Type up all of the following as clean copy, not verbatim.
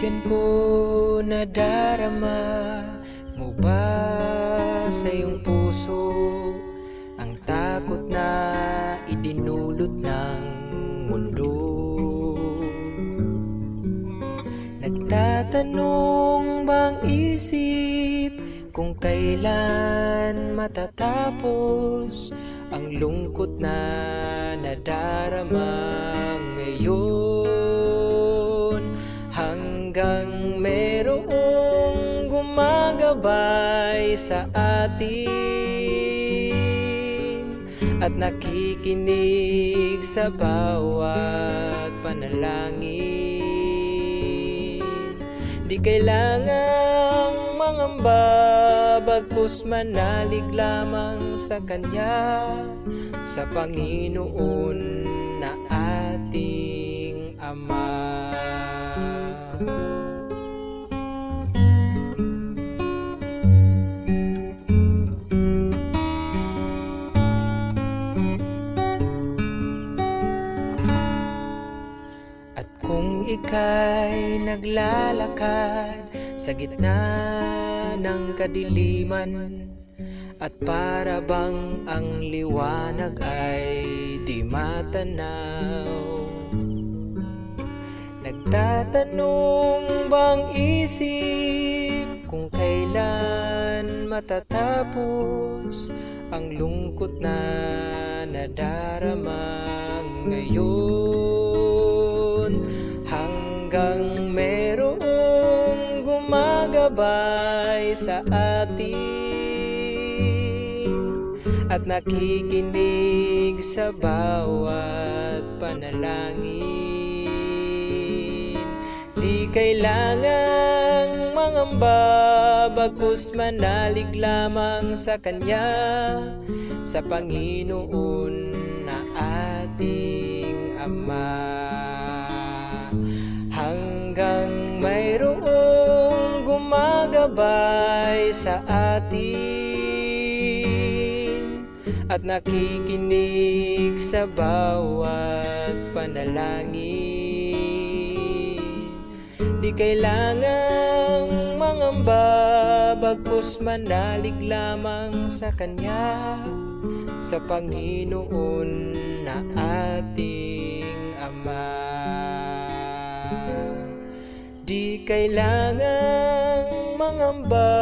Kaibigan ko, nadarama mo ba sa iyong puso ang takot na idinulot ng mundo? Nagtatanong bang isip kung kailan matatapos ang lungkot na nadarama ngayon? Hanggang merong gumagabay sa atin at nakikinig sa bawat panalangin. Di kailangang mangamba, bagkus manalig lamang sa Kanya, sa Panginoon na ating Ama. At kung ika'y naglalakad sa gitna ng kadiliman at para bang ang liwanag ay di matanaw, nagtatanong bang isip kung kailan matatapos ang lungkot na nadarama ngayon? Hanggang merong gumagabay sa atin at nakikinig sa bawat panalangin. Di kailangang mangamba, bagkus manalig lamang sa Kanya, sa Panginoon na ating Ama. Hanggang mayroong gumagabay sa atin at nakikinig sa bawat panalangin. Di kailangang mangamba, bagkus manalig lamang sa Kanya, sa Panginoon na ating Ama. Di kailangang mangamba,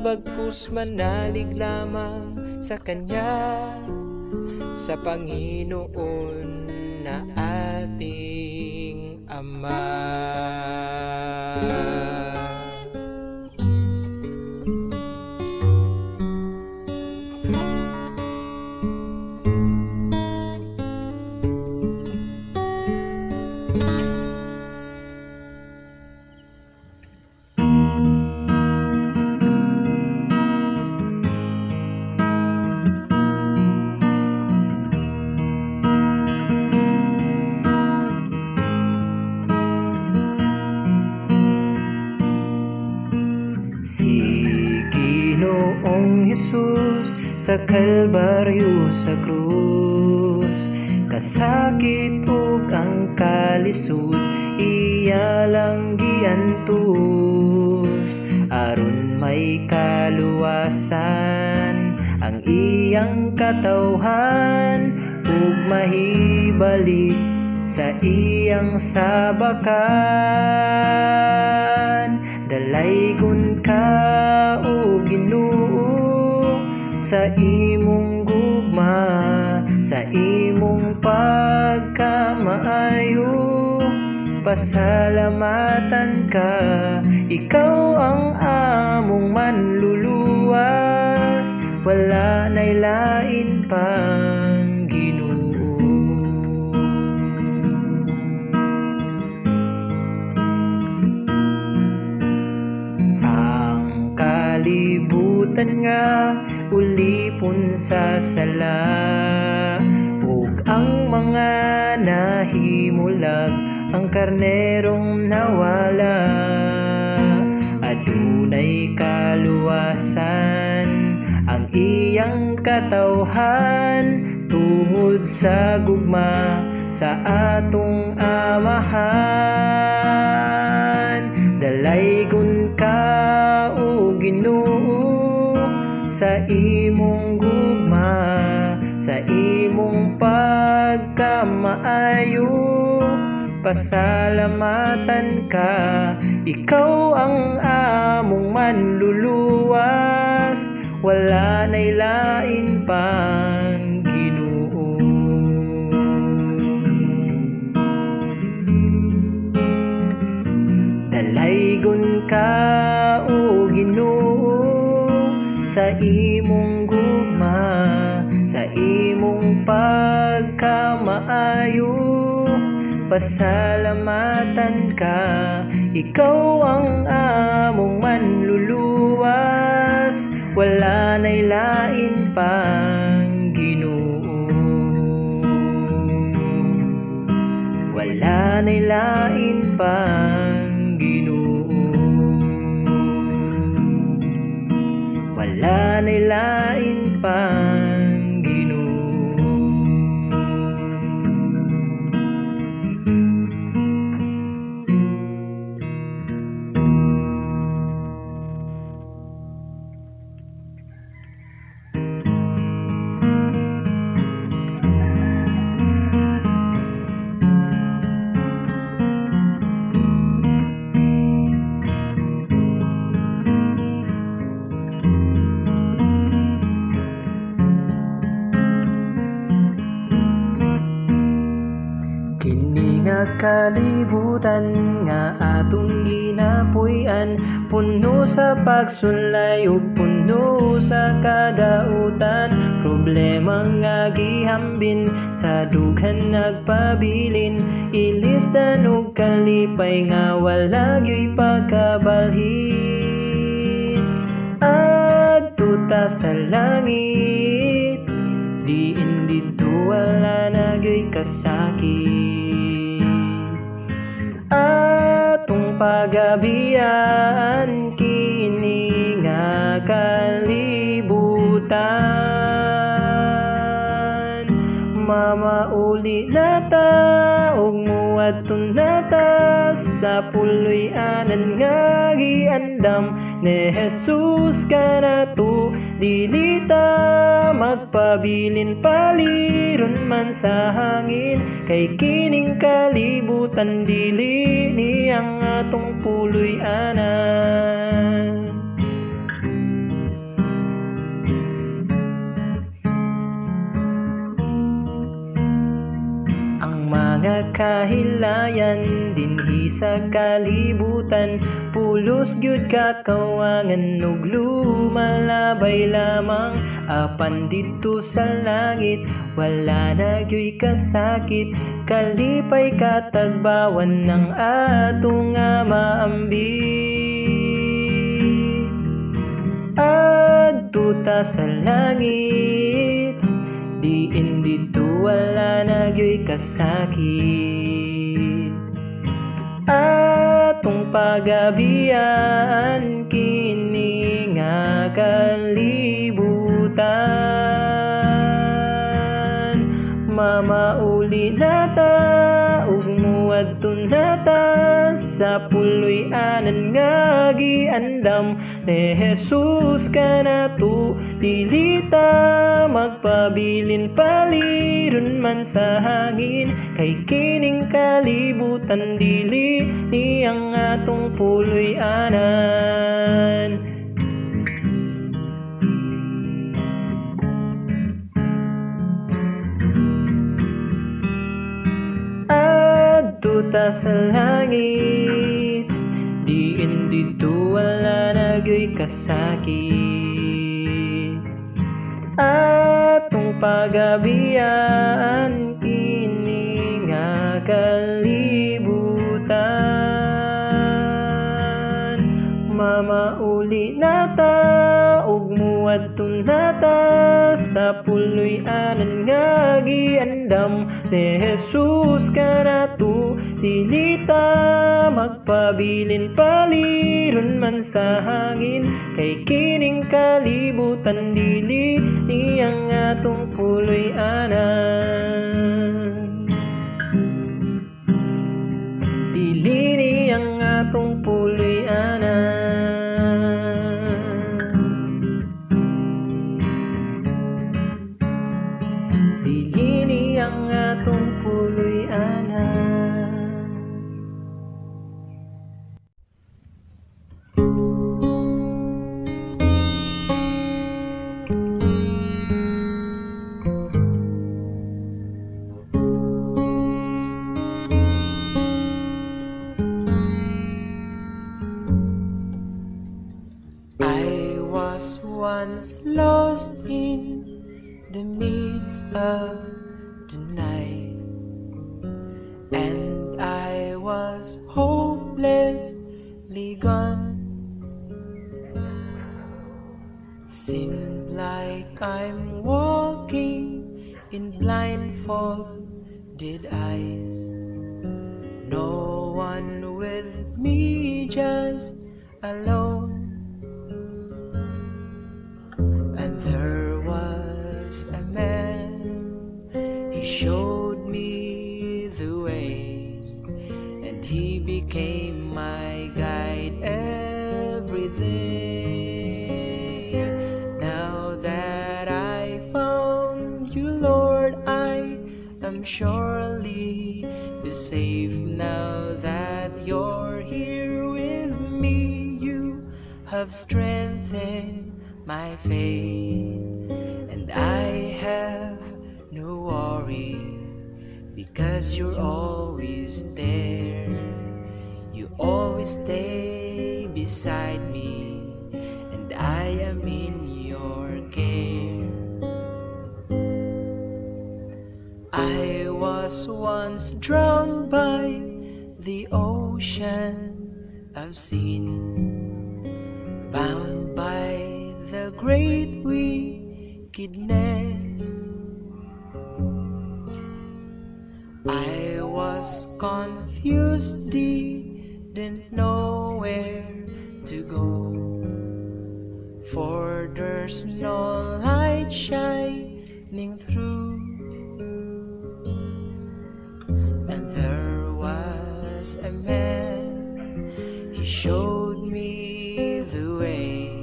bagkus manalig lamang sa Kanya, sa Panginoon na ating Ama. Si Ginoong Jesus sa Kalbaryo sa krus, kasakit ug ang kalisod iya lang giantus, aron may kaluwasan ang iyang katawhan ug mahibalik sa iyang sabakan. Dalaygon ka o Ginoo sa imong gugma, sa imong pagkamaayo. Pasalamatan ka, ikaw ang among manluluwas, wala nailin pang Ginoo. Kalibutan nga ulipon sa sala, ug ang mga nahimulag ang karnerong nawala. Adunay kaluwasan ang iyang katawhan tungod sa gugma sa atong amahan. Dalaygon ka o Ginoo sa imong gugma, sa imong pagkamaayo. Pasalamatan ka, ikaw ang among manluluwas, wala na'y lain pang Ginoo. Dalaygon ka o Ginoo sa imong gugma, sa imong pagkamaayo. Pasalamatan ka, ikaw ang among manluluwas, wala na'y lain pang Ginoo. Wala na'y lain pang Ginoo. Wala na'y lain pang Ginoo. Kini nga kalibutan nga atong ginapuy-an, puno sa pagsulay ug puno sa kadautan. Problema nga gihambin, sa dughan nagpabilin, ilisdan ug kalipay nga wala gyoy pagkabalhin. Adto ta sa langit, diin dito wala na gyoy kasakit. Atong pagabian kini nga kalibutan, mamauli nata ug muadton nata sa puloy-anan nga giandam ni Jesus kanato. Dili ta magpabilin paliron man sa hangin, kay kining kalibutan dili niyang atong puloy-anan. Mga kahilayan dinhi sa kalibutan, pulos gyud kakawangan ug lumalabay lamang. Apan dito sa langit wala na gyoy kasakit, kalipay katagbawan ng atong nga maambit. Adto ta sa langit, diin dito wala na gyoy kasakit. Atong pagabian kini nga kalibutan, mamauli nata ug muadton nata sa puloy-anan nga giandam ni Jesus kanato. Dili ta magpabilin paliron man sa hangin, kay kining kalibutan dili niyang atong puloy-anan. Adto ta sa langit, diin dito wala na gyoy kasakit. Atong pagabian kini nga kalibutan, mamauli nata ug muadton nata sa puloy-anan nga giandam ni Jesus kanato. Dili ta magpabilin paliron man sa hangin, kay kining kalibutan dili niyang atong puloy-anan. Dili niyang atong puloy-anan. Kini ang atong puloy ana. I was once lost in the midst of the night, and I was hopelessly gone. Seemed like I'm walking in blindfolded eyes. No one with me, just alone. And there was a man, he showed me the way, and he became my guide every day. Now that I found you, Lord, I am surely be safe. Now that you're here with me, you have strengthened my faith, and I have no worry, because you're always there. You always stay beside me, and I am in your care. I was once drowned by the ocean of sin, bound by the great wickedness. I was confused, didn't know where to go, for there's no light shining through. And there was a man, he showed me the way,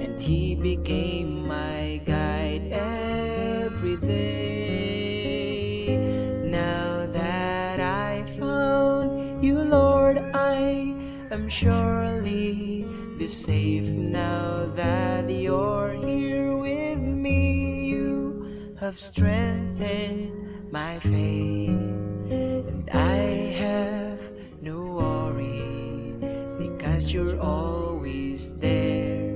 and he became my guide every day. Now that I found you, Lord, I am surely be safe. Now that you're here with me, you have strengthened my faith, and I have no worry, because you're always there.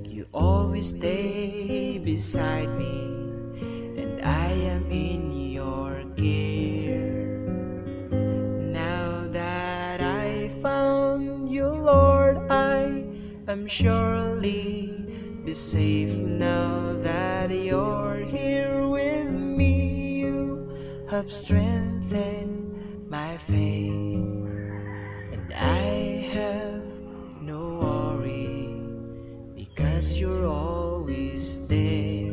You always stay beside me, and I am in your care. Now that I found you, Lord, I am surely be safe. Now that you're here with me, you have strengthened my faith, and I have no worry, because you're always there.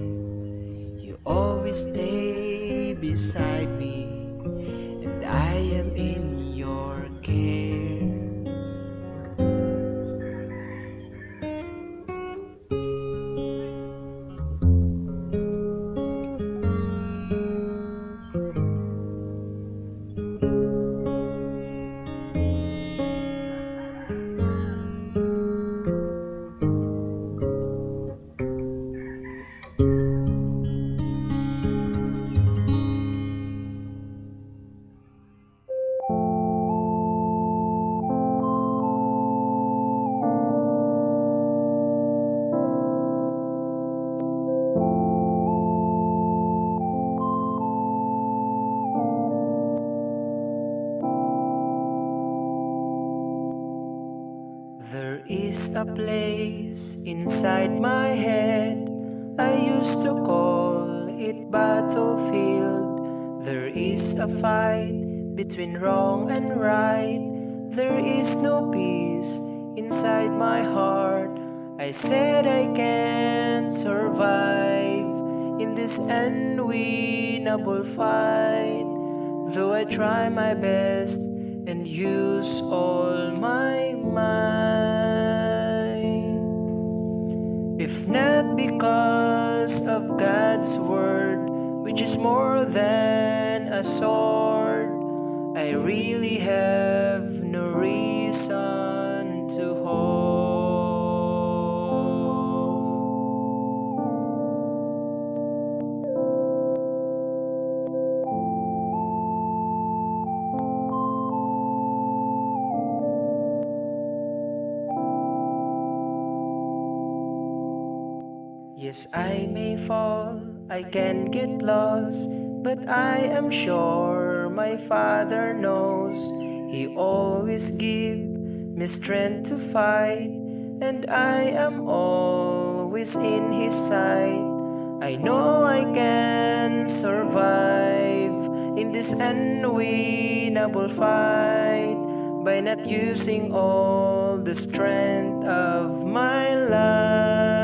You always stay beside me, and I am in your care. There is a place inside my head, I used to call it battlefield. There is a fight between wrong and right. There is no peace inside my heart. I said I can't survive in this unwinnable fight. Though I try my best and use all my might. If not because of God's word, which is more than a sword, I really have no reason to hope. Yes, I may fall, I can get lost, but I am sure my Father knows. He always gives me strength to fight, and I am always in His sight. I know I can survive in this unwinnable fight by not using all the strength of my life.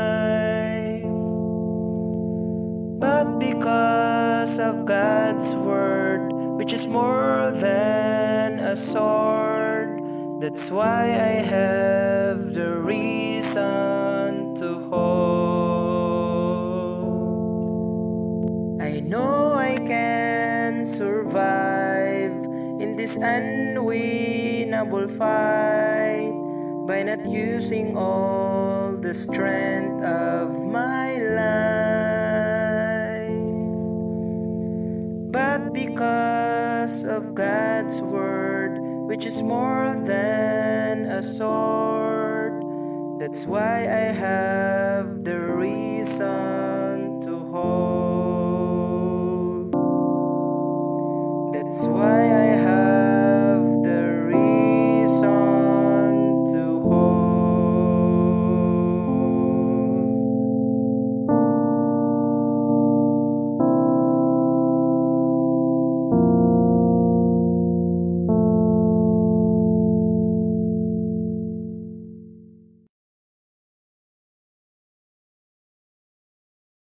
But because of God's word, which is more than a sword, that's why I have the reason to hope. I know I can survive in this unwinnable fight by not using all the strength of my life. But because of God's word, which is more than a sword, that's why I have the reason to hope. That's why